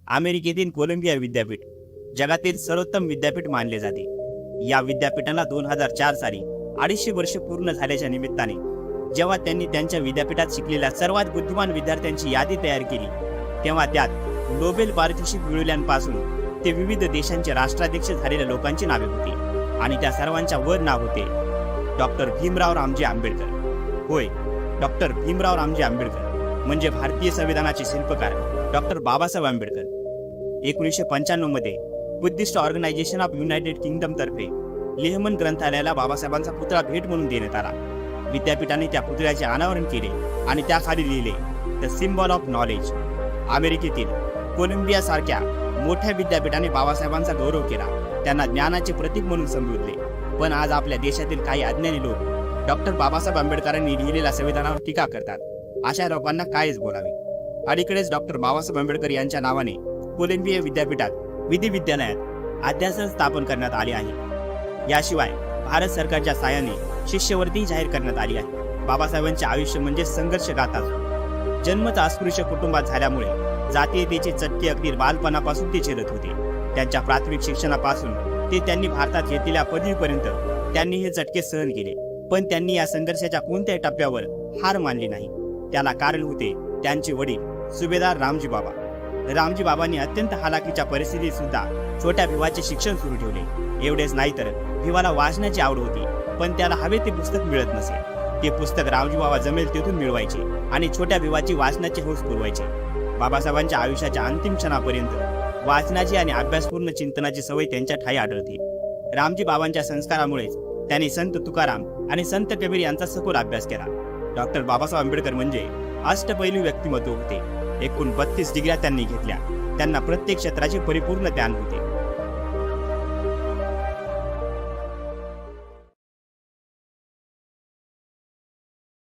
अमेरिकेतील कोलंबिया विद्यापीठ जगातील सर्वोत्तम विद्यापीठ मानले जाते। या विद्यापीठाला 2004 साली 250 वर्ष पूर्ण झाल्याच्या निमित्ताने जेव्हा त्यांनी त्यांच्या विद्यापीठात शिकलेल्या सर्वात बुद्धिमान विद्यार्थ्यांची यादी तयार केली, तेव्हा त्यात नोबेल पारितोषिक मिळवल्यापासून ते विविध देशांचे राष्ट्राध्यक्ष झालेल्या लोकांची नावे होती आणि त्या सर्वांच्या वर नाव होते डॉक्टर भीमराव रामजी आंबेडकर। होय, डॉक्टर भीमराव रामजी आंबेडकर म्हणजे भारतीय संविधानाचे शिल्पकार डॉक्टर बाबासाहेब आंबेडकर। 1995 मध्ये Buddhist organisation of United Kingdom तर्फे लेहमन ग्रंथालयाला बाबासाहेबांचा पुतळा भेट म्हणून देण्यात आला। विद्यापीठाने त्या पुतळ्याचे अनावरण केले आणि त्याखाली लिहिले द सिम्बॉल ऑफ नॉलेज। अमेरिकेतील कोलंबिया सारख्या मोठ्या विद्यापीठाने बाबासाहेबांचा गौरव केला, त्यांना ज्ञानाचे प्रतीक म्हणून संबोधले। पण आज आपल्या देशातील काही अज्ञानी लोक डॉक्टर बाबासाहेब आंबेडकरांनी लिहिलेल्या संविधानावर टीका करतात। अशा लोकांना कायच बोलावे। अलीकडेच डॉक्टर बाबासाहेब आंबेडकर यांच्या नावाने कोलंबिया विद्यापीठात विधी विद्यालयात अध्यासन स्थापन करण्यात आले आहे। याशिवाय भारत सरकारच्या साहाय्याने शिष्यवृत्ती जाहीर करण्यात आली आहे। बाबासाहेबांचे आयुष्य म्हणजे संघर्ष गाथा। जन्मच अस्पृश्य कुटुंबात झाल्यामुळे जातीयतेचे चटके अगदी बालपणापासून ते झेलत होते। त्यांच्या प्राथमिक शिक्षणापासून ते त्यांनी भारतात घेतलेल्या पदवीपर्यंत त्यांनी हे चटके सहन केले, पण त्यांनी या संघर्षाच्या कोणत्याही टप्प्यावर हार मानली नाही। त्याला कारण होते त्यांचे वडील सुभेदार रामजी बाबा। रामजी बाबांनी अत्यंत हालाकीच्या परिस्थितीत सुद्धा छोट्या भिवाचे शिक्षण सुरू ठेवले। एवढेच नाही तर भिवाला वाचण्याची आवड होती, पण त्याला हवे ते पुस्तक मिळत नसे। ते पुस्तक रामजी बाबा जमेल तेथून मिळवायचे आणि छोट्या भिवाची वाचनाची हौस पुरवायचे। बाबासाहेबांच्या आयुष्याच्या अंतिम क्षणापर्यंत वाचनाची आणि अभ्यासपूर्ण चिंतनाची सवय त्यांच्या ठायी आढळते। रामजी बाबांच्या संस्कारामुळेच त्यांनी संत तुकाराम आणि संत कबीर यांचा सखोल अभ्यास केला। डॉक्टर बाबासाहेब आंबेडकर म्हणजे अष्टपैलू व्यक्तिमत्व होते। एकूण 32 डिग्र्या त्यांनी घेतल्या। त्यांना प्रत्येक क्षेत्राचे परिपूर्ण ज्ञान होते।